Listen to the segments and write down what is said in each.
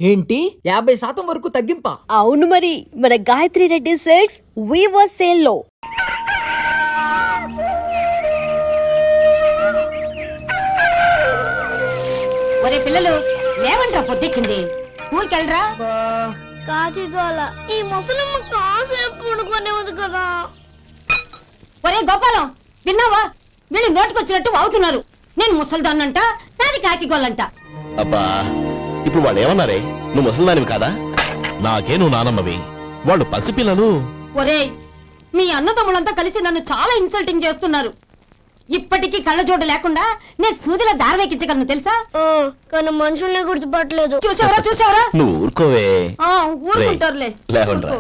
ఏంటి 50% వరకు తగ్గింపా? అవును మరి, మన Gayatri Reddy Silks weaver sale లో. ఒరే పిల్లలు లేవంట్రా, పొద్దెక్కింది. స్కూల్కి వెళ్ళరా. కాకిగోల ఈ ముసలమ్మ కాసేపు పడుకునేది కదా. ఒరే గోపాలం, విన్నావా? వీళ్ళు నోటికొచ్చినట్టు వాగుతున్నారు. నేను ముసల్దాన్నంట, నాది కాకిగోలంట. అబ్బా, ఇప్పుడు వాళ్ళు ఏమన్నారే? నువ్వు ముసలిదానివి కాదా? నాకే నువ్వు నానమ్మవి, వాళ్ళు పసిపిల్లలు. ఒరే, మీ అన్నదమ్ములంతా కలిసి నన్ను చాలా ఇన్సల్టింగ్ చేస్తున్నారు. ఇప్పటికీ కళ్ళజోడు లేకుండా నేను సూదిలో దారవేకించగలను తెలుసా? కానీ మనుషుల్ని గుర్తుపట్టలేదు. చూసావరా చూసావరా? నువ్వు ఊరుకోవే. ఊరుకుంటారులే. లేవండ్రా.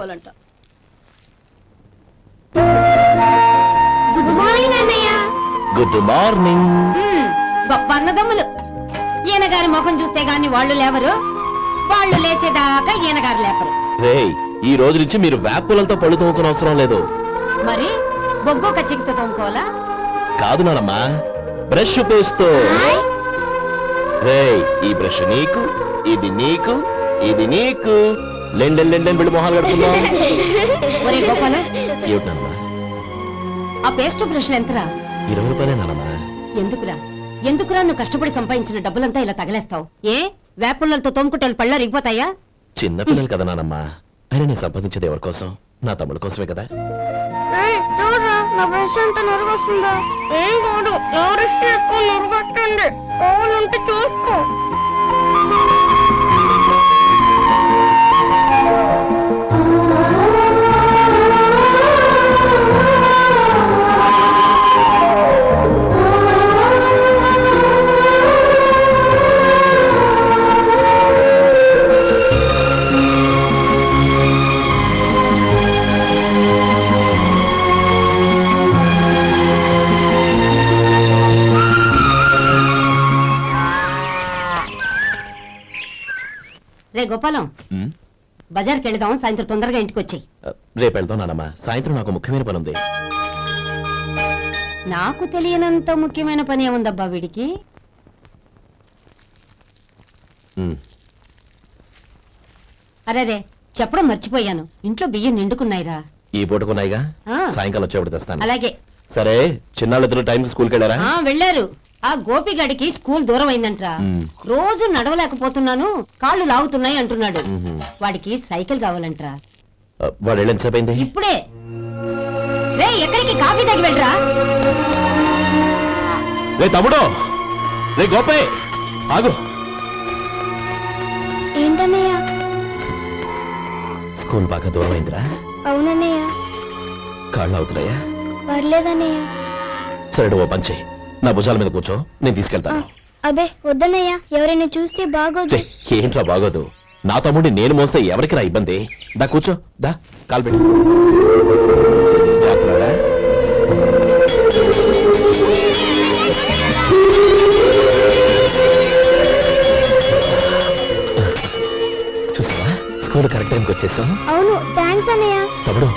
గుడ్ మార్నింగ్ అన్నయ్య. Good morning. గొప్ప అన్నదమ్ములు. ఈయనగారి ముఖం చూస్తే గాని వాళ్ళు లేవరు, వాళ్ళు లేచేదాకా ఈయనగారు లేపరు. రేయ్, ఈ రోజు నుంచి మీరు వేపులతో పళ్ళు తోముకునే అవసరం లేదు. మరి బొగ్గు కచ్చికితో తోముకోవాలా? కాదు నానమ్మా, బ్రష్ పేస్తో. రేయ్, ఈ బ్రష్ నీకు, ఇది నీకు, ఇది నీకు. లెండెన్ లెండెన్ బిళ్ళు మొహాలు కడుతున్నావు. ఒరే గోపాల, ఏమిటమ్మా? ఆ పేస్ట్ బ్రష్ ఎంతరా? 20 రూపాయలే నానమ్మా. ఎందుకురా ఎందుకురా నువ్వు కష్టపడి సంపాదించిన డబ్బులంతా ఇలా తగలేస్తావు? ఏ వేపుల్లలతో తోముకుంటే పళ్ళ రిగిపోతాయా? చిన్నపిల్లలు కదా నానమ్మా, అయినా నేను సంపాదించేది ఎవరి కోసం? నా తమ్ముడు కోసమే కదా. చూడరా, నా బ్రష్ ఎంత నొరుగొస్తుందో. ఏం కాదు, నా బ్రష్ ఎక్కువ నొరుగొస్తుంది. కావాలంటే చూసుకో. రే గోపాలం, ఉమ్, బజార్కి వెళదాం, సాయంత్రం తొందరగా ఇంటికి వచ్చాయి. రేపు వెళ్దాం నానమ్మా. సాయంత్రం నాకు ముఖ్యమైన పని ఉంది. నాకు తెలియనంత ముఖ్యమైన పని ఏముందబ్బా వీడికి? ఉమ్, అరేరే, చెప్పడం మర్చిపోయాను, ఇంట్లో బియ్యం నిండుకున్నాయిరా. ఈ పూటకున్నాయిగా, ఆ. సాయంకాలం వచ్చేప్పుడు తెస్తాను. అలాగే. సరే, చిన్నాళ్ళిద్దరు టైంకి స్కూల్కి వెళ్ళారా? వెళ్ళారు. ఆ గోపిగాడికి స్కూల్ దూరం అయిందంట్రా. రోజు నడవలేకపోతున్నాను, కాళ్ళు లాగుతున్నాయి అంటున్నాడు. వాడికి సైకిల్ కావాలంట్రా. వాడు వెళ్ళి ఎంతసేపు అయింది? ఇప్పుడే. రే, ఎక్కడికి? కాఫీ తాగి వెళ్ళరా. రే తమ్ముడు, రే గోపే, ఆగు. ఏంటన్నయ్య? స్కూల్ బాగా దూరం అయిందిరా. అవునన్నయ్య. కాళ్ళు అవుతున్నాయా? పర్లేదన్నయ్య. సరే, నువ్వు పంచే, నా భుజాల మీద కూర్చో, నేను తీసుకెళ్తాను. అబే వద్దన్నయ్య, ఎవరైనా చూస్తే బాగోదు. ఏంట్రా బాగోదు? నా తమ్ముడిని నేను మోస్తే ఎవరికి రా ఇబ్బంది? దా కూర్చో, దా కాలు పెట్టు. జాగ్రత్తగా. చూసావా, స్కూల్ కరెక్ట్ టైంకి వచ్చేసాం. అవును, థ్యాంక్స్ అన్నయ్య. తమ్ముడు,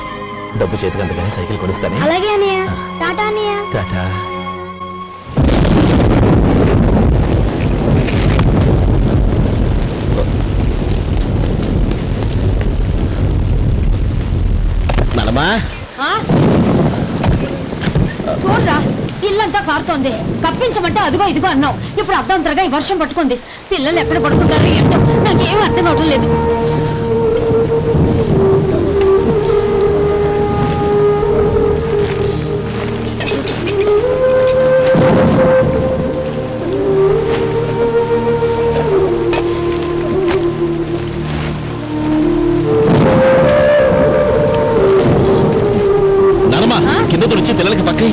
డబ్బు చేతికి అందుకని సైకిల్ కొనిస్తానే. అలాగే అన్నయ్య. టాటా అన్నయ్య. టాటా. నానమ్మా, చూడరా, ఇల్లంతా కారుతోంది. కప్పించమంటే అదిగో ఇదిగో అన్నావు, ఇప్పుడు అర్ధంతరగా ఈ వర్షం పట్టుకుంది. పిల్లలు ఎక్కడ పడుకుంటారో ఏంటో నాకేం అర్థం అవడం లేదు. కింద తుడిచి పిల్లలకి పక్కై.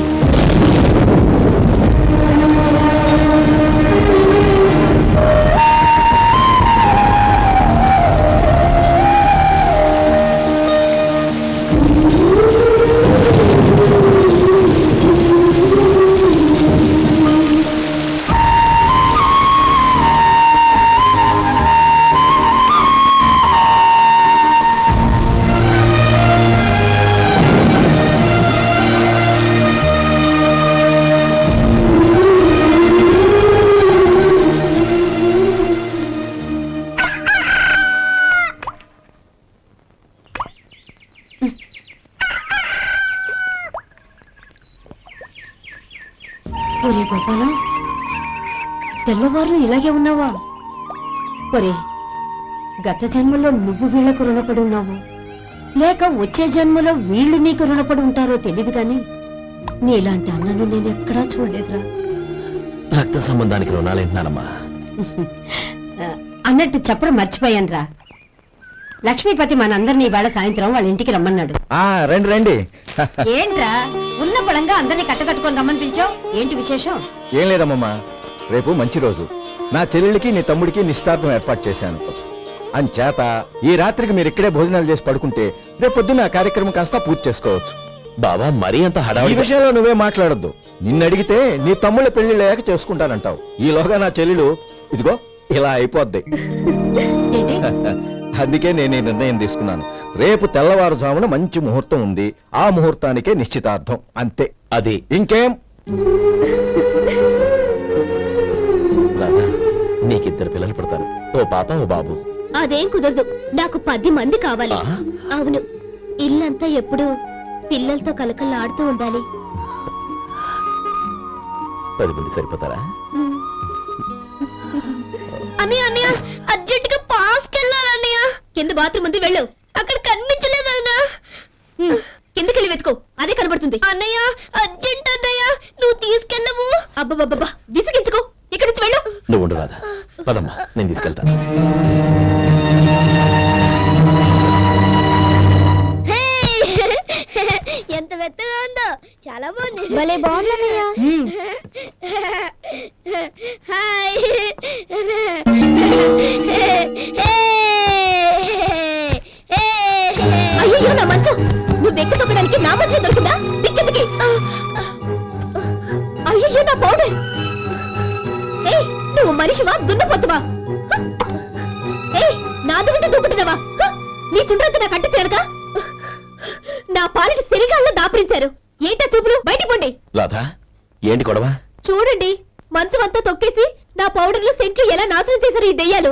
గోపాలం తెల్లవారు ఇలాగే ఉన్నావా? ఒరే, గత జన్మలో నువ్వు వీళ్లకు రుణపడి ఉన్నావు, లేక వచ్చే జన్మలో వీళ్ళు నీకు రుణపడి ఉంటారో తెలియదు కానీ నీలాంటి అన్నను నేను ఎక్కడా చూడలేదురా. రక్త సంబంధానికి రుణాలేంటున్నానమ్మా. అన్నట్టు చెప్పడం మర్చిపోయానురా. లక్ష్మీపతి మనందరినీ ఇవాళ సాయంత్రం వాళ్ళ ఇంటికి రమ్మన్నాడు. రండి రండి. ఏంట్రా ఉన్న పొలంగా అందరినీ కట్టకట్టుకొని రమ్మని పిలిచావు? ఏంటి విశేషం? ఏం లేదమ్మమ్మా, రేపు మంచి రోజు. నా చెల్లెళ్ళకి నీ తమ్ముడికి నిశ్చితార్థం ఏర్పాటు చేశాను. అంచేత ఈ రాత్రికి మీరు ఇక్కడే భోజనాలు చేసి పడుకుంటే రేపు పొద్దున్న ఆ కార్యక్రమం కాస్త పూర్తి చేసుకోవచ్చు. బావా మరీ అంత ఈ హడావిడి విషయంలో నువ్వే మాట్లాడొద్దు. నిన్ను అడిగితే నీ తమ్ముళ్ళ పెళ్లిళ్ళయ్యాక చేసుకుంటానంటావు. ఈలోగా నా చెల్లెలు ఇదిగో ఇలా అయిపోద్ది. ఏంటి? అందుకే నేను ఈ నిర్ణయం తీసుకున్నాను. రేపు తెల్లవారుజామున మంచి ముహూర్తం ఉంది. ఆ ముహూర్తానికే నిశ్చితార్థం, అంతే. అది ఇంకేం? రాధా, నీకిద్దరు పిల్లలు పుడతారు, ఓ పాప ఓ బాబు. అదేం కుదరదు, నాకు 10 మంది కావాలి. ఆ? అవును, ఇల్లంతా ఎప్పుడు పిల్లలతో కలకల్లాడుతూ ఉండాలి. 10 మంది సరిపోతారా? అన్నయ్య అన్నయ్య, అర్జెంట్ గా పాస్కి వెళ్ళాలన్నయ్య. కింద బాత్రూమ్ ఉంది, వెళ్ళు. అక్కడ కనిపించలేదు అన్న. కిందకెళ్ళి వెతుకో, అదే కనబడుతుంది. అన్నయ్య అర్జెంట్ అన్నయ్య, నువ్వు తీసుకెళ్ళవు. అబ్బబ్బబ్బా, విసిగించుకో, ఇక్కడి నుంచి వెళ్ళు. నువ్వు ఉండు రాధా, పదమ్మా నేను తీసుకెళ్తాను. ఎంత మెత్తగా ఉందో, చాలా బాగుంది. భలే బాగుంది హాయ్. అయ్యో నా మంచం, నువ్వు ఎక్కి తొక్కడానికి నా మంచం దొరికిందా? దిక్కెందుకి? అయ్యో నా పౌడర్. ఏ నువ్వు మనిషివా దున్నపోతువా? ఏ నా దుమ్మితో దుబ్బుతున్నావా? నీ చుండ్రంతా నా కట్టి చేరగా నా పాలిటి శరీరాల్లో దాపరించారు. ఏంటా చూపులు? బయటికి పోండి. రాధా, ఏంటి గొడవ? చూడండి, మంచం అంతా తొక్కేసి నా పౌడర్లు సెంట్లు ఎలా నాశనం చేశారు ఈ దెయ్యాలు.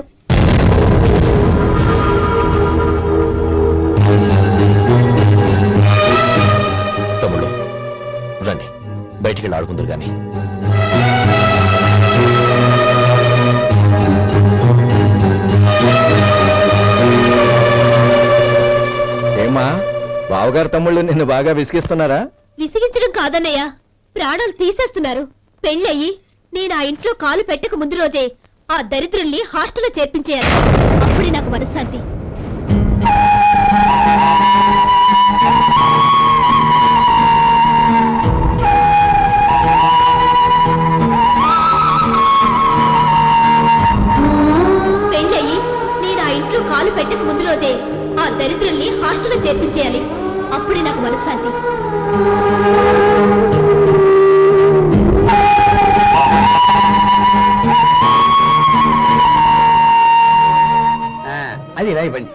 తమ్ముళ్ళు రండి, బయటికి వెళ్ళి ఆడుకుందరు గాని. ఏమా, బావగారు తమ్ముళ్ళు నిన్ను బాగా విసిగిస్తున్నారా? విసిగించడం కాదన్నయ్య, ప్రాణాలు తీసేస్తున్నారు. పెళ్ళయి నేను ఆ ఇంట్లో కాలు పెట్టక ముందు రోజే ఆ దరిద్రుల్ని హాస్టల్లో చేర్పించేయాలి. అప్పుడే నాకు మనశ్శాంతి. పెళ్ళయి నేను ఆ ఇంట్లో కాలు పెట్టక ముందు రోజే ఆ దరిద్రుల్ని హాస్టల్లో చేర్పించేయాలి. అప్పుడే నాకు మనశ్శాంతి. అది ఇలా ఇవ్వండి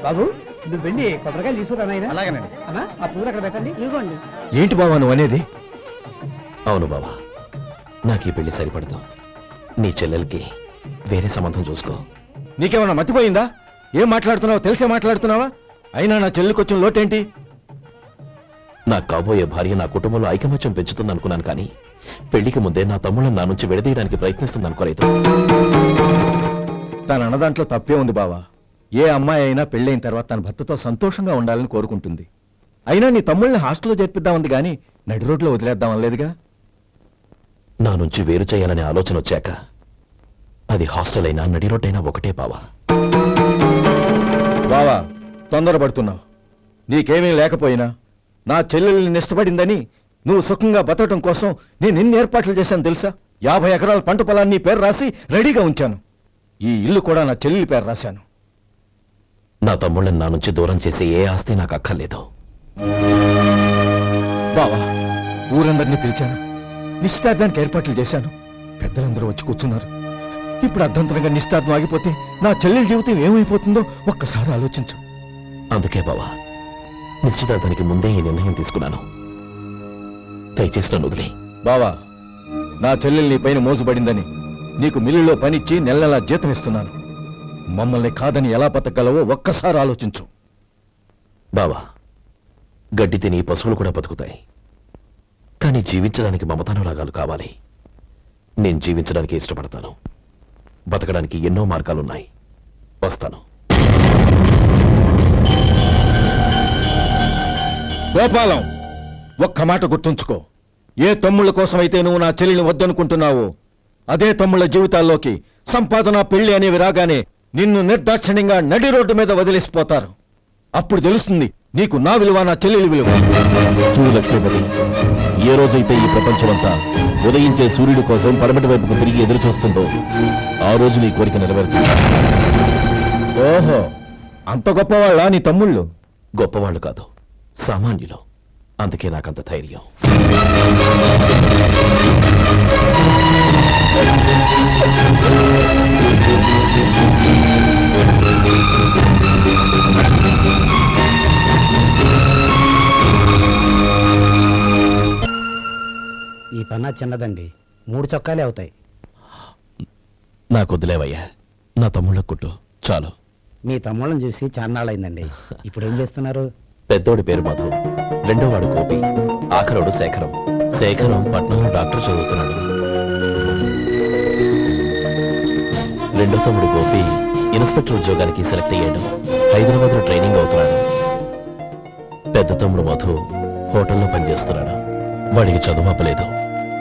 బాబు. నువ్వు వెళ్ళి కొబ్బరికాయలు తీసుకురా నాయనా. అలాగేనండి. అన్నా ఆ పూలు అక్కడ పెట్టండి. ఇవ్వండి. ఏంటి బావా నువ్వు అనేది? అవును బావా, నాకు ఈ పెళ్లి సరిపడదు. నీ చెల్లెలకి వేరే సంబంధం చూసుకో. నీకేమన్నా మతిపోయిందా? ఏం మాట్లాడుతున్నావో తెలిసే మాట్లాడుతున్నావా? అయినా నా చెల్లికి వచ్చిన లోటేంటి? నా కాబోయే భార్య నా కుటుంబంలో ఐకమత్యం పెంచుతుంది అనుకున్నాను, కానీ పెళ్లికి ముందే నా తమ్ముళ్ళని నా నుంచి విడదీయడానికి ప్రయత్నిస్తుంది అనుకోలేదు. తన అన్నదాంట్లో తప్పే ఉంది బావా. ఏ అమ్మాయి అయినా పెళ్ళైన తర్వాత తన భర్తతో సంతోషంగా ఉండాలని కోరుకుంటుంది. అయినా నీ తమ్ముళ్ళని హాస్టల్లో చేర్పిద్దామంది గాని నడి రోడ్లో వదిలేద్దామనలేదుగా. నా నుంచి వేరు చేయాలనే ఆలోచన వచ్చాక అది హాస్టల్ అయినా నడి రోడ్డైనా ఒకటే బావా. బావా, తొందరపడుతున్నావు. నీకేమీ లేకపోయినా నా చెల్లెల్ని ఇష్టపడిందని నువ్వు సుఖంగా బతకటం కోసం నేను ఎన్ని ఏర్పాట్లు చేశాను తెలుసా? 50 ఎకరాల పంట పొలాన్ని నీ పేరు రాసి రెడీగా ఉంచాను. ఈ ఇల్లు కూడా నా చెల్లెలి పేరు రాశాను. నా తమ్ముళ్ళని నా నుంచి దూరం చేసే ఏ ఆస్తి నాకు అక్కర్లేదు. బావా, ఊరందరినీ పిలిచాను, నిశ్చితార్థానికి ఏర్పాట్లు చేశాను. పెద్దలందరూ వచ్చి కూర్చున్నారు. ఇప్పుడు అర్ధంతరంగా నిశ్చితార్థం ఆగిపోతే నా చెల్లెలి జీవితం ఏమైపోతుందో ఒక్కసారి ఆలోచించు. అందుకే బావా, నిశ్చితార్థానికి ముందే ఈ నిర్ణయం తీసుకున్నాను. దయచేసి నన్ను వదిలే. బావా, నా చెల్లెలు నీ పైన మోజుబడిందని నీకు మిల్లులో పనిచ్చి నెల నెలా జీతం ఇస్తున్నాను. మమ్మల్ని కాదని ఎలా బతకగలవో ఒక్కసారి ఆలోచించు. బావా, గడ్డి తిని పశువులు కూడా బతుకుతాయి, కానీ జీవించడానికి మమతానురాగాలు కావాలి. నేను జీవించడానికి ఇష్టపడతాను. బతకడానికి ఎన్నో మార్గాలున్నాయి. వస్తాను. గోపాలం, ఒక్క మాట గుర్తుంచుకో. ఏ తమ్ముళ్ళ కోసమైతే నువ్వు నా చెల్లిని వద్దనుకుంటున్నావో అదే తమ్ముళ్ళ జీవితాల్లోకి సంపాదన, పెళ్లి అనేవి రాగానే నిన్ను నిర్దాక్షిణ్యంగా నడి రోడ్డు మీద వదిలేసిపోతారు. అప్పుడు తెలుస్తుంది నీకు నా విలువ, నా చెల్లెలి విలువ. చూడు లక్ష్మీపతి, ఏ రోజైతే ఈ ప్రపంచమంతా ఉదయించే సూర్యుడి కోసం పడమటి వైపుకు తిరిగి ఎదురు చూస్తుందో ఆ రోజు నీ కోరిక నెరవేరుతుంది. ఓహో, అంత గొప్పవాళ్ళ నీ తమ్ముళ్ళు? గొప్పవాళ్ళు కాదు, సామాన్యులు. అందుకే నాకంత ధైర్యం. ఈ పన్నా చిన్నదండి, 3 చొక్కాలే అవుతాయి. నాకొద్దులేవయ్యా, నా తమ్ముళ్ళ కుట్టు చాలు. మీ తమ్ముళ్ళని చూసి చాన్నాళ్ళైందండి. ఇప్పుడు ఏం చేస్తున్నారు? పెద్దోడి పేరు మధు, రెండోవాడు గోపి, ఆఖరోడు శేఖరం. శేఖరం పట్నంలో డాక్టర్ చదువుతున్నాడు. రెండో తమ్ముడు గోపి ఇన్స్పెక్టర్ ఉద్యోగానికి సెలెక్ట్ అయ్యాడు. హైదరాబాద్లో ట్రైనింగ్ అవుతున్నాడు. పెద్ద తమ్ముడు మధు హోటల్లో పనిచేస్తున్నాడు. వాడికి చదువు అప్పలేదు,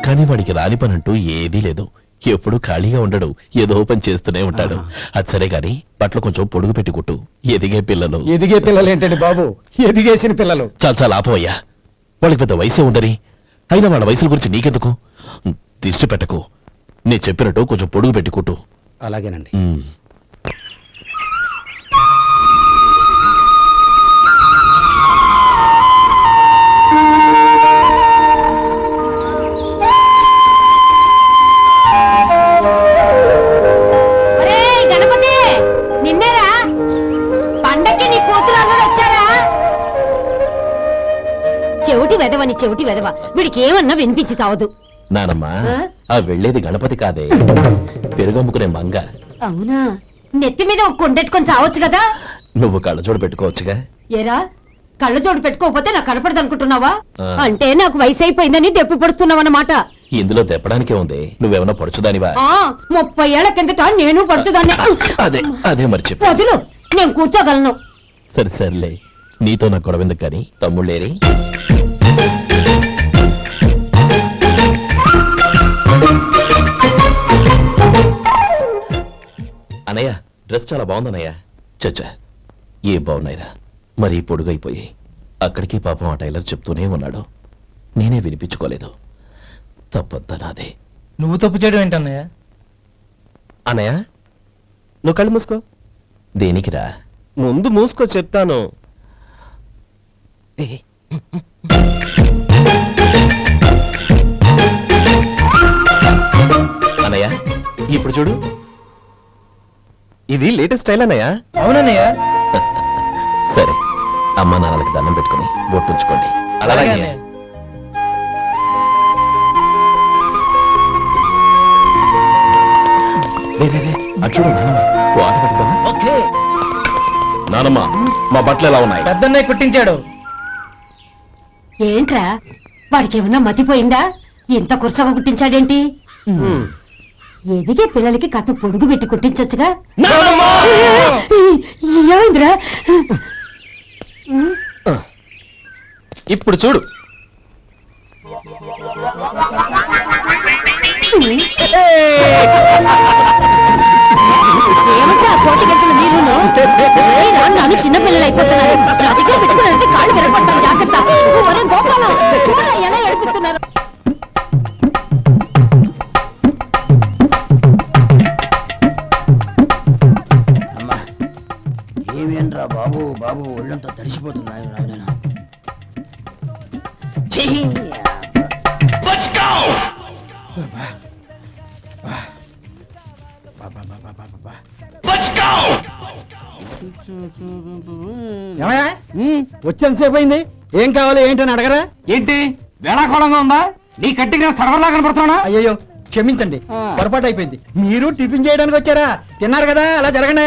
కానీ వాడికి రాని పని అంటూ ఏదీ లేదు. ఎప్పుడు ఖాళీగా ఉండడు, ఏదో పని చేస్తూనే ఉంటాడు. అది సరే గాని బట్టలు కొంచెం పొడుగు పెట్టి కుట్టు. ఎదిగే పిల్లలు. ఎదిగే పిల్లలు ఏంటండి బాబు, ఎదిగేసిన పిల్లలు. చాలా చాలా ఆపవయ్యా, వాళ్ళకి పెద్ద వయసే ఉందని. అయినా వాళ్ళ వయసుల గురించి నీకెందుకు? దిష్టి పెట్టకు. నేను చెప్పినట్టు కొంచెం పొడుగు పెట్టి కుట్టు. అలాగేనండి. ఒరేయ్ గణపతి, నిన్నేరా? పండక్కి నీ కూతురు అల్లుడు వచ్చారా? చెవిటి వెదవని చెవిటి వెదవ, వీడికి ఏమన్నా వినిపించి తావదు. నానమ్మా, ఆ వెళ్ళేది గణపతి కాదే, పెరుగమ్ముకునే మంగ. అవునా? నెత్తి మీద ఒక కొండెట్టుకొని చావచ్చు కదా. నువ్వు కళ్ళజోడు పెట్టుకోవచ్చుగా. ఏరా, కళ్ళజోడు పెట్టుకోకపోతే నాకు కనపడదు అనుకుంటున్నావా? ఆ. అంటే నాకు వయసు అయిపోయిందని దెప్పి పడుతున్నావన్నమాట. ఇందులో తెప్పడానికే ఉంది. నువ్వేమన్నా పడుచుదానివా? 30 ఏళ్ల కిందట నేను పడుతుందాన్ని. అదే అదే మరి చెప్పు. వదులు, నేను కూర్చోగలను. సరే సర్లే, నీతో నాకు గొడవ ఎందుకు కానీ. తమ్ముళ్ళేరి? అనయ్య, డ్రెస్ చాలా బాగుందన్నయ్య. చచ్చా, ఏ బాగున్నాయిరా, మరీ పొడుగైపోయి. అక్కడికి పాపం ఆ టైలర్ చెప్తూనే ఉన్నాడు, నేనే వినిపించుకోలేదు. తప్పంతా నాదే. నువ్వు తప్పు చేయడం ఏంటన్నయ్య? అనయ్య, నువ్వు కళ్ళు మూసుకో. దేనికిరా? ముందు మూసుకో చెప్తాను. అనయ్య, ఇప్పుడు చూడు. ఇది లేటెస్ట్ స్టైల్ అన్నయ్య. అవునన్నయ్య. సరే, అమ్మా నాన్నలకి దండం పెట్టుకుని బొట్టుంచుకోండి. అలాగే అలాగే. అటు చూడు నానమ్మ, ఓ ఆట పెట్టుకోమా? ఓకే. నానమ్మ, మా బట్టలు ఎలా ఉన్నాయి? పెద్దన్నయ్య కుట్టించాడు. ఏంట్రా, వాడికి ఏమన్నా మతిపోయిందా? ఇంత కుర్చగా కుట్టించాడేంటి? ఎదిగే పిల్లలకి కథ పొడుగు పెట్టి కుట్టించొచ్చుగా. ఏమైందిరా? ఇప్పుడు చూడు. ఏమంటే ఆ కోటి గంటలు మీరును? నన్ను చిన్న పిల్లలు అయిపోతున్నారు. నా దగ్గర పెట్టుకున్నారంటే కాళ్ళు విరగొడతాను, జాగ్రత్త. ఒరే గోపాలం, చూడరా ఎలా ఏడిపిస్తున్నారు. అమ్మా, ఏమేంట్రా బాబు, బాబు ఒళ్ళంతా తడిసిపోతున్నాయి. రాజనా వచ్చేంతసేపు అయింది. ఏం కావాలి ఏంటని అడగరా? ఏంటి వేళాకోళంగా ఉందా? నీ కట్టిగా సర్వర్లా కనపడుతున్నా? అయ్యో క్షమించండి, పొరపాటు అయిపోయింది. మీరు టిఫిన్ చేయడానికి వచ్చారా? తిన్నారు కదా, అలా జరగండి.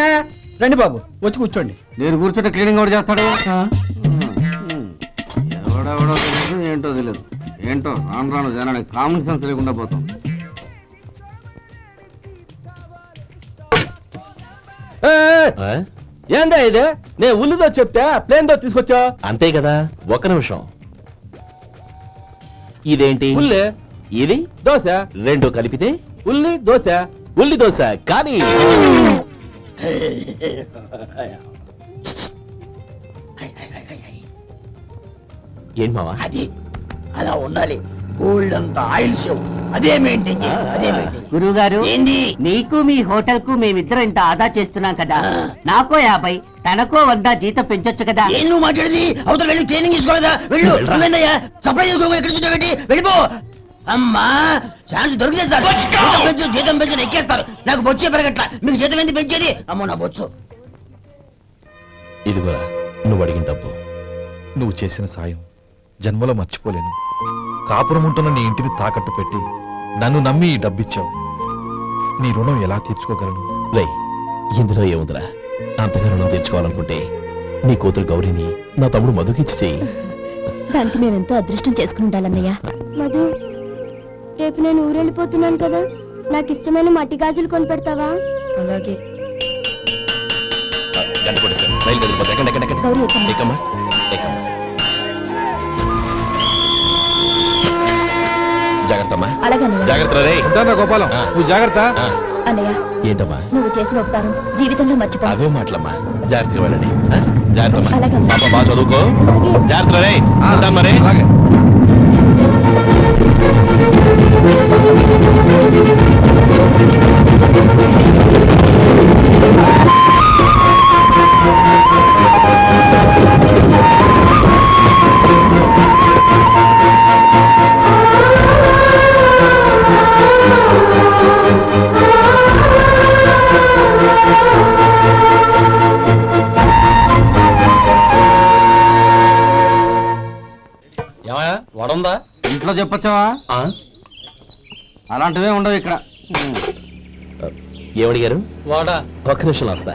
రండి బాబు, వచ్చి కూర్చోండి. నేను కూర్చుంటే క్లీనింగ్ కూడా చేస్తాడు. ఎవడెవడో తెలియదు, ఏంటో తెలియదు. ఏంటో రాను రాను జనానికి కామన్ సెన్స్ లేకుండా పోతాం. ఆ? ఏందా ఇది నేను ఉల్లిదో చెప్తే ప్లేన్ దో తీసుకొచ్చా అంతే కదా, ఒక్క నిమిషం. ఇదేంటి? ఉల్లి ఇది దోశ, రెండు కలిపితే ఉల్లి దోశ. ఉల్లి దోశ. కానీ ఏంటి మావా? అది అలా ఉండాలి. గోల్డ్ అంత ఆయిల్ షో అదే మెయింటైన్ చేయాలి. అదే మెయింటైన్. గురువుగారు ఏంది? నీకు మీ హోటల్ కు మేమిద్దరం ఇంత ఆదా చేస్తున్నాం కదా, నాకో 50 తనకో 100 జీతం పెంచొచ్చు కదా. ఏం నువ్వు మాట్లాడేది? అవతల వెళ్ళి ట్రైనింగ్ తీసుకోలేదా? వెళ్ళు. నువ్వేందయ్యా సప్లై చేసుకో, ఎక్కడ చూసావేంటి? వెళ్ళిపో. అమ్మా ఛాన్స్ దొరికితే చాలు. జీతం పెంచు ఎక్కేస్తారు. నాకు బొచ్చే పెరగట్ల. మీకు జీతం ఎందుకు పెంచేది? అమ్మో నా బొచ్చు. ఇదిగోరా నువ్వు అడిగిన డబ్బు. నువ్వు చేసిన సాయం జన్మలో మర్చిపోలేను. కాపురం ఉంటున్న నీ ఇంటిని తాకట్టు పెట్టి నన్ను నమ్మి ఈ డబ్బిచ్చావు. నీ రుణం ఎలా తీర్చుకోగలను? రేయ్, ఇందులో ఏముందిరా? అంతగా రుణం తీర్చుకోవాలనుకుంటే నీ కూతురు గౌరీని నా తమ్ముడు మధుకిచ్చి చెయ్యి. దానికి మేమెంతో అదృష్టం చేసుకుని ఉండాలన్నయ్య. మధు, రేపు నేను ఊరెళ్ళిపోతున్నాను కదా, నాకు ఇష్టమైన మట్టి గాజులు కొనిపెడతావా? అలాగే. గంట కొట్టేశాను. రైలు కదిలిపోతే ఎక్కండి, ఎక్కండి, ఎక్కండి. గౌరీ ఎక్కమ్మా. ఎక్కమ్మా, ఎక్కమ్మా. జాగ్రత్తమ్మా. అలాగే అన్నయ్య. జాగ్రత్త రే. ఉంటానా గోపాలం, నువ్వు జాగ్రత్త. అన్నయ్య, ఏంటమ్మా? నువ్వు చేసిన ఉపకారం జీవితంలో మర్చిపో. అవే మాటలమ్మా. జాగ్రత్తగా వెళ్ళండి. జాగ్రత్తమ్మా. అలాగే. పాప బాగా చదువుకో. జాగ్రత్త రే. ఉంటామ్మా రే. అలాగే. వడుందా? ఇంట్లో చెప్పొచ్చావా? అలాంటివే ఉండవు ఇక్కడ. ఏమడిగారు? వాడా ఒక్క నిమిషం వస్తా.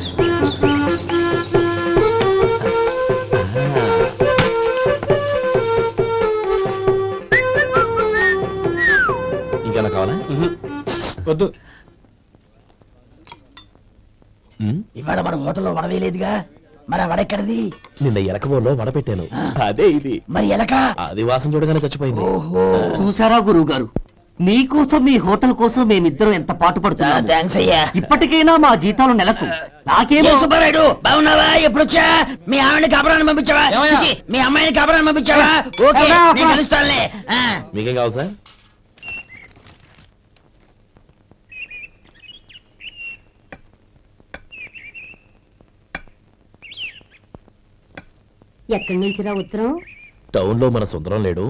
ఇంకేనా కావాలా? వద్దు. ఇవాళ మన హోటల్లో వడవేలేదుగా, మరి ఆ వడెక్కడిది? నిన్న ఎలకబోలో వడపెట్టాను. అదే ఇది. మరి ఎలక? అది వాసన చూడగానే చచ్చిపోయింది. ఓహో, చూసారా గురువు గారు, మీకోసం మీ హోటల్ కోసం మేమిద్దరం ఎంత పాటు పడుతున్నాం. థ్యాంక్స్ అయ్యా. ఇప్పటికైనా మా జీతాలు నెలకు నాకేమో. సుబ్బారాయుడు బాగున్నావా? ఎప్పుడొచ్చా? మీ ఆవిడని కాపురాన్ని పంపించావా? ఏమయ్యా? చిచి, మీ అమ్మాయిని కాపురాన్ని పంపించావా? ఓకే, నేను కలుస్తానులే. మీకేం కావాలి సార్? ఎక్కడి నుంచిరా ఉత్తరం? టౌన్ లో మన సుందరం లేడు,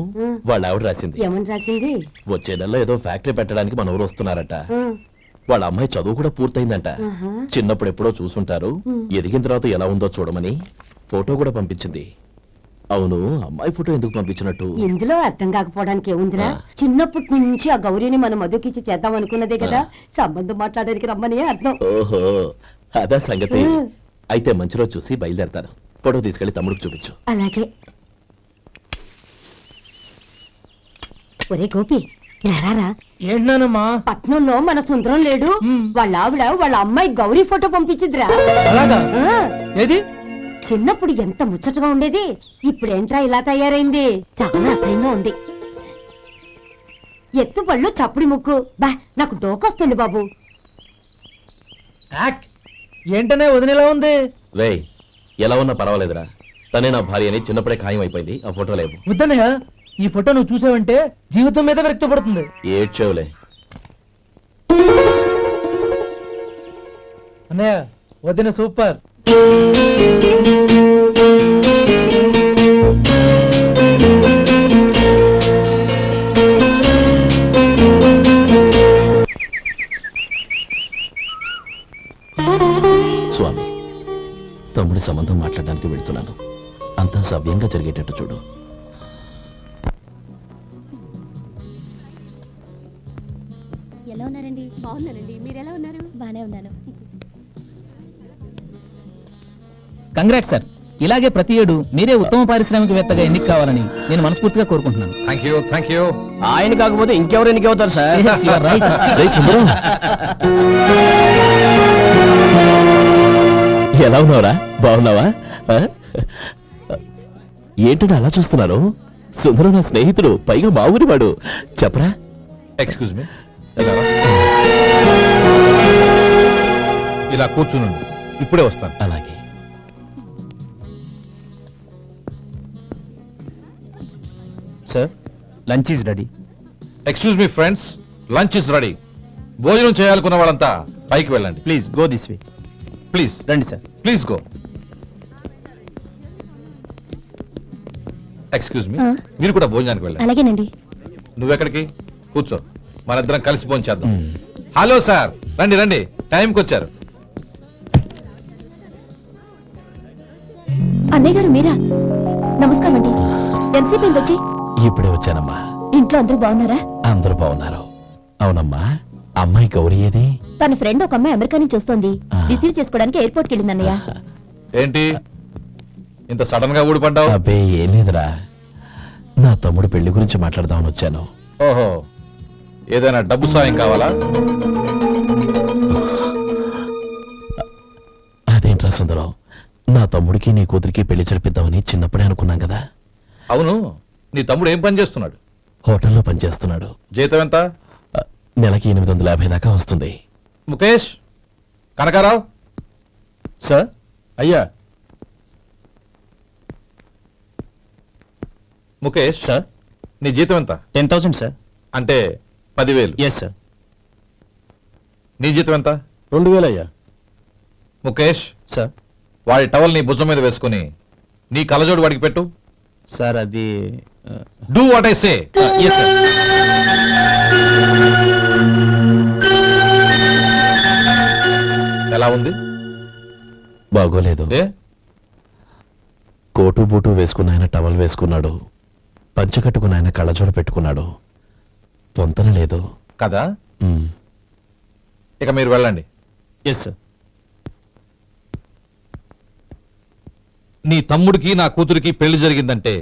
వాళ్ళ ఆవిడ రాసింది. ఏమని రాసింది? వచ్చే నెలలో ఏదో ఫ్యాక్టరీ పెట్టడానికి మన ఊరు వస్తున్నారట. వాళ్ళ అమ్మాయి చదువు కూడా పూర్తయిందంట. చిన్నప్పుడు ఎప్పుడో చూసుంటారు, ఎదిగిన తర్వాత ఎలా ఉందో చూడమని ఫోటో కూడా పంపించింది. అవును, అమ్మాయి ఫోటో ఎందుకు పంపించినట్టు? ఇందులో అర్థం కాకపోవడానికి ఏముందిరా? చిన్నప్పటి నుంచి ఆ గౌరీని మనం మధుకిచ్చి చేద్దాం అనుకున్నదే కదా, సంబంధం మాట్లాడడానికి రమ్మని అర్థం. ఓహో, అదా సంగతి. అయితే మంచి రోజు చూసి బయలుదేరతాను. ఫోటో తీసుకెళ్లి తమ్ముడికి చూపించు. అలాగే. ఒరే గోపి, రారా. ఏంటన్నానమ్మా? పట్నంలో మన సుందరం లేడు, వాళ్ళ ఆవిడ వాళ్ళ అమ్మాయి గౌరీ ఫోటో పంపించిద్రా. అలాగా? ఆ, ఏది? చిన్నప్పుడు ఎంత ముచ్చటగా ఉండేది, ఇప్పుడేంట్రా ఇలా తయారైంది? చాలా అసహ్యంగా ఉంది. ఎత్తు పళ్ళు చప్పుడి ముక్కు, బా నాకు డోకొస్తుంది బాబు. ఏంటనే వదిలేలా ఉంది? రేయ్, ఎలా ఉన్నా పర్వాలేదురా. తనే నా భార్య అని చిన్నప్పుడే ఖాయం అయిపోయింది. ఆ ఫోటో లేవు. వద్దన్నయ్య, ఈ ఫోటో నువ్వు చూసావంటే జీవితం మీద వ్యక్తపడుతుంది. ఏడ్చేవులే. అన్నయ్య, వదిన సూపర్. స్వామి, తమ్ముడి సంబంధం మాట్లాడడానికి వెళ్తున్నాను. అంతా సవ్యంగా జరిగేటట్టు చూడు. ఎలా ఉన్నారండి? బాగున్నానండి, మీరు ఎలా ఉన్నారు? బానే ఉన్నాను. Congrats sir. ఇలాగే ప్రతి ఏడు మీరే ఉత్తమ పారిశ్రామికవేత్తగా ఎన్నిక కావాలని నేను మనస్ఫూర్తిగా కోరుకుంటున్నాను. Thank you. ఆయన కాకపోతే ఇంకెవరు ఎన్నికవుతారు sir? Yes, you are right. రేయ్ సుందరం, ఎలా ఉన్నావురా? బాగున్నావా? ఆ? ఏంటని అలా చూస్తున్నారు? సుందరం నా స్నేహితుడు, పైగా మా ఊరివాడు. చెప్పరా? ఎక్స్క్యూజ్ మీ, ఇలా కూర్చునండి, ఇప్పుడే వస్తాను. అలాగే. Sir, lunch is ready. Excuse me friends, lunch is ready. భోజనం చేయాలనుకున్న వాళ్ళంతా పైకి వెళ్ళండి. Please go this way. Please రండి sir. Please go. Excuse me, మీరు కూడా భోజనానికి వెళ్ళండి. అలాగేనండి. నువ్వెక్కడికి? కూర్చో, మనిద్దరం కలిసి భోజనం చేద్దాం. హలో సార్, రండి రండి, టైంకి వచ్చారు. అన్నయ్య గారు మీరా? నమస్కారం అండి. ఎంతసేపు అయింది వచ్చి? ఇప్పుడే వచ్చానమ్మా. ఇంట్లో అందరూ బాగున్నారా? అందరూ బాగున్నారు. అవునమ్మా, అమ్మాయి గౌరీ ఏది? తన ఫ్రెండ్ ఒక అమ్మాయి అమెరికా నుంచి వస్తోంది. రిసీవ్ చేసుకోవడానికి ఎయిర్పోర్ట్ కి వెళ్ళింది అన్నయ్య. ఏంటి ఇంత సడన్ గా ఊడిపడ్డావు? అబ్బే ఏం లేదురా, నా తమ్ముడు పెళ్లి గురించి మాట్లాడదామని వచ్చాను. ఓహో, ఏదైనా డబ్బు సాయం కావాలా? అదేంట్రా సుందరం, నా తమ్ముడికి నీ కూతురికి పెళ్లి జరిపిద్దామని చిన్నప్పుడే అనుకున్నాం కదా. అవును, నీ తమ్ముడు ఏం పని చేస్తున్నాడు? హోటల్లో పనిచేస్తున్నాడు. జీతం ఎంత? నెలకి 850 దాకా వస్తుంది. ముఖేష్, కనకారావు. సార్. అయ్యా ముఖేష్, సార్. నీ జీతం ఎంత? 10,000 సార్. అంటే 10,000. Yes sir. నీ జీతం ఎంత? 2,000 అయ్యా. ముఖేష్, సార్. వాడి టవల్ నీ భుజం మీద వేసుకుని నీ కలజోడు వాడికి పెట్టు. సార్ అది do what I say. Yes sir. ఎలా ఉంది? బాగోలేదు. ఏ? కోటు బూటు వేసుకున్న ఆయన టవల్ వేసుకున్నాడు, పంచె కట్టుకున్న ఆయన కళ్ళజోడు పెట్టుకున్నాడు. పొంతన లేదు కదా? ఉమ్. ఇక మీరు వెళ్ళండి. Yes sir. నీ తమ్ముడికి నా కూతురికి పెళ్లి జరిగిందంటే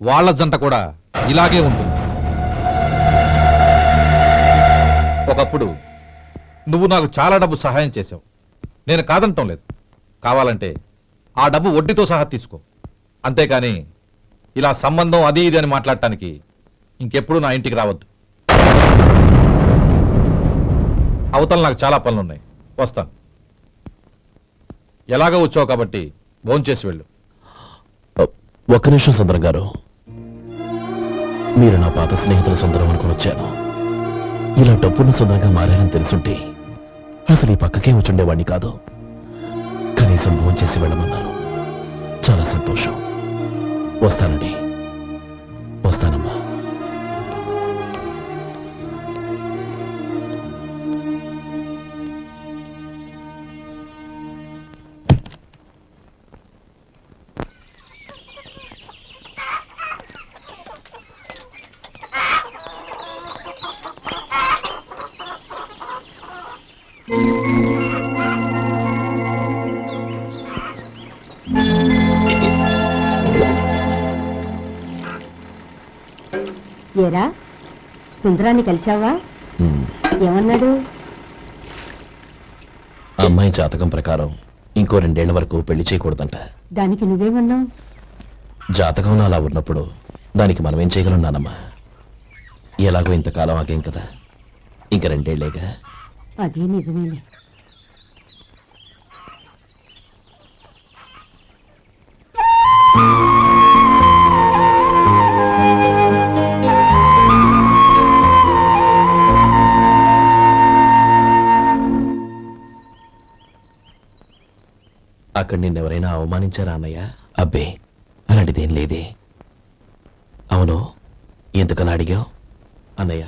వాళ్ళ జంట కూడా ఇలాగే ఉంటుంది. ఒకప్పుడు నువ్వు నాకు చాలా డబ్బు సహాయం చేశావు, నేను కాదంటం లేదు. కావాలంటే ఆ డబ్బు వడ్డీతో సహా తీసుకో. అంతేకాని ఇలా సంబంధం అది ఇది అని మాట్లాడటానికి ఇంకెప్పుడు నా ఇంటికి రావద్దు. అవతల నాకు చాలా పనులున్నాయి, వస్తాను. ఎలాగో వచ్చావు కాబట్టి భోంచేసి వెళ్ళు. ఒక్క నిమిషం సుందరం గారు, మీరు నా పాత స్నేహితుల సుందరం అనుకుని వచ్చాను. ఇలా డబ్బున్న సుందరంగా మారారని తెలుసుంటే అసలు ఈ పక్కకే వచ్చుండేవాడిని కాదు. కనీసం భోంచేసి వెళ్ళమన్నారు, చాలా సంతోషం. వస్తానండి. వస్తానమ్మా. ఏరా, సుందరాన్ని కలిశావా? ఉమ్. ఏమన్నాడు? అమ్మాయి జాతకం ప్రకారం ఇంకో 2 ఏళ్ల వరకు పెళ్లి చేయకూడదంట. దానికి నువ్వేమన్నావు? జాతకంలో అలా ఉన్నప్పుడు దానికి మనం ఏం చేయగలం నానమ్మా? ఎలాగో ఇంతకాలం ఆగేం కదా, ఇంక 2 ఏళ్లేగా. అదే నిజమేలే. అక్కడ నిన్నెవరైనా అవమానించారా అన్నయ్య? అబ్బే, అలాంటిదేం లేదే. అవును, ఎందుకలా అడిగావు? అన్నయ్య,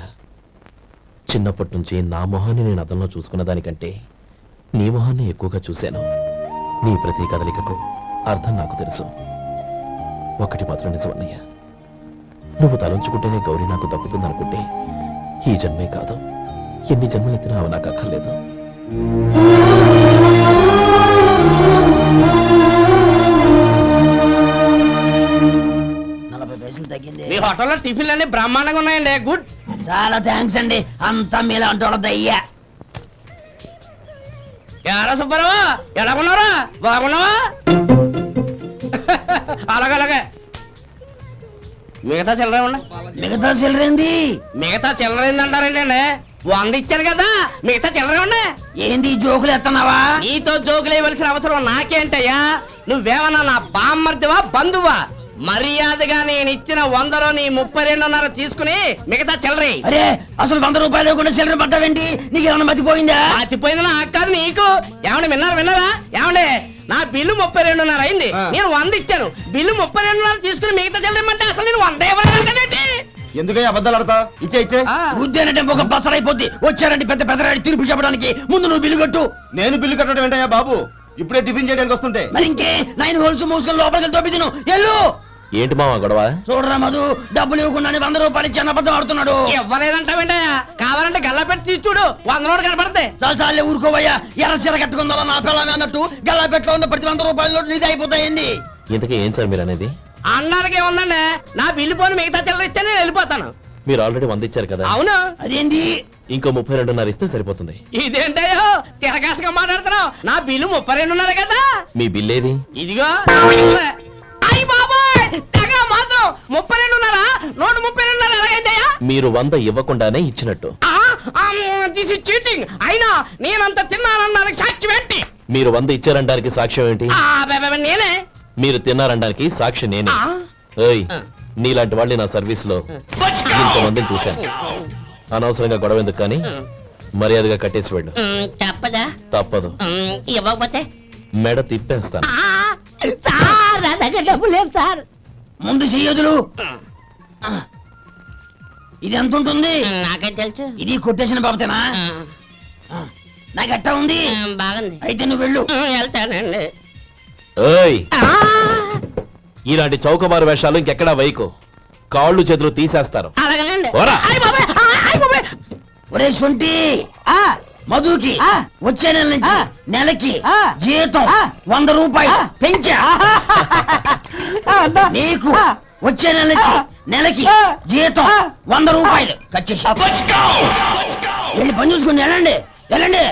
చిన్నప్పటి నుంచి నా మొహాన్ని నేను అదనలో చూసుకున్న దానికంటే నీ మొహాన్ని ఎక్కువగా చూశాను. నీ ప్రతి కదలికకు అర్థం నాకు తెలుసు. ఒకటి మాత్రం నిజం అన్నయ్య, నువ్వు తలంచుకుంటేనే గౌరీ నాకు దక్కుతుందనుకుంటే ఈ జన్మే కాదు, ఎన్ని జన్మలెత్తినా అవి నాకు అక్కర్లేదు. మీ హోటల్లో టిఫిన్లు అన్ని బ్రహ్మాండంగా ఉన్నాయండి. గుడ్, చాలా థ్యాంక్స్ అండి. అంతా మీలా అంటూ దయ్యా. ఎలా సుబ్బారావు ఎలా ఉన్నారా బాగున్నావా అలాగే మిగతా చిల్లర మిగతా చిల్లరేంది మిగతా చిల్లరేంది అంటారేంటండి 100 ఇచ్చాను కదా మిగతా చిల్లర ఉన్నాయి ఏంది జోకులు ఎత్తన్నావా నీతో జోకులు వేయవలసిన అవసరం నాకేంటయ్యా నువ్వేమన్నా నా బామ్మర్దివా బంధువా మర్యాదగా నేను ఇచ్చిన 100లో నీ 32.5 తీసుకుని మిగతా చిల్లరి అరే అసలు 100 రూపాయలు లేకుండా చిల్లర పట్టావేంటి నీకేమన్నా మతిపోయిందా మతిపోయింది నాకు కాదు నీకు ఏమండి విన్నారా ఏమండి నా బిల్లు 32.5 అయింది నేను 100 ఇచ్చాను బిల్లు 32.5 తీసుకుని మిగతా చిల్లరమంటే అసలు నేను 100 ఇవ్వాలంటే ఎందుకయ్యా అబద్ధాలు ఆడతా ఇచ్చే ఉద్యానంటే ఒక బసరైపోద్ది వచ్చారంటే పెద్ద పెద్దరాడి తీర్పు చెప్పడానికి ముందు నువ్వు బిల్లు కట్టు నేను బిల్లు కట్టడం ఏంటయ్యా బాబు ఇప్పుడే టిఫిన్ చేయడానికి వస్తుంటే మరి ఇంకే 9 హోల్స్ మూసుకొని లోపలికి తోపి తిను ఎల్లు ఏంటి మావా గొడవ? చూడరా మధు డబ్బులు ఇవ్వకుండానే 100 రూపాయలు ఇచ్చి అబద్ధం ఆడుతున్నాడు ఇవ్వలేదంటావేంటయ్యా కావాలంటే గల్లా పెట్టి తీసి చూడు 100 నోటు కనపడతాయి చాలే ఊరుకోవయ్యా ఎర్ర చీర కట్టుకుందా నా పిల్లమే అన్నట్టు గల్లా పెట్టులో ఉన్న ప్రతి 100 రూపాయల నోటు నీది అయిపోతాయింది ఇంతకీ ఏం సార్ మీరు అనేది? అన్నానికి ఏముందండి నా బిల్లు పోని మిగతా చిల్లర ఇస్తే నేను వెళ్ళిపోతాను మీరు ఆల్రెడీ 100 ఇచ్చారు కదా, అవును అదేంటి ఇంకో 32.5 ఇస్తే సరిపోతుంది. ఇదేంటయ్యో తిరగాసుగా మాట్లాడుతున్నావు నా బిల్లు 32.5 కదా మీ బిల్ ఏది? ఇదిగో అయ్య బాబాయ్ తెగ మాత్రం 32.5 నోటు 32.5 ఎలాగైందయ్యా మీరు 100 ఇవ్వకుండానే ఇచ్చినట్టు. దిస్ ఇస్ చీటింగ్ అయినా నేనంత తిన్నానన్నానికి సాక్ష్యం ఏంటి మీరు 100 ఇచ్చారనడానికి సాక్ష్యం ఏంటి? నేనే మీరు తిన్నారనడానికి సాక్షి నేనే. ఏయ్, నీలాంటి వాళ్ళని నా సర్వీస్ లో ఇంతమందిని చూశాను. అనవసరంగా గొడవ ఎందుకు కానీ మర్యాదగా కట్టేసి వెళ్ళు. తప్పదా తప్పదు. ఇవ్వకపోతే మెడ తిప్పేస్తాను. సార్ నా దగ్గర డబ్బు లేదు సార్ ముందు చెయ్యదులు ఇది ఎంత ఉంటుంది నాకేం తెలుసు ఇది కొట్టేసిన బాబతేనా నాకు ఎట్టా ఉంది బాగుంది అయితే నువ్వు వెళ్ళు వెళ్తానండి ఏయ్, ఇలాంటి చౌకబారు వేషాలు ఇంకెక్కడా వైకు. కాళ్ళు చేతులు తీసేస్తారు. ఓరా. ఒరే సొంటి మధుకి వచ్చే నెల నుంచి నెలకి జీతం 100 రూపాయలు పెంచా నీకు వచ్చే నెల నుంచి నెలకి జీతం 100 రూపాయలు కట్ చేసి వెళ్ళి పని చూసుకుని వెళ్ళండి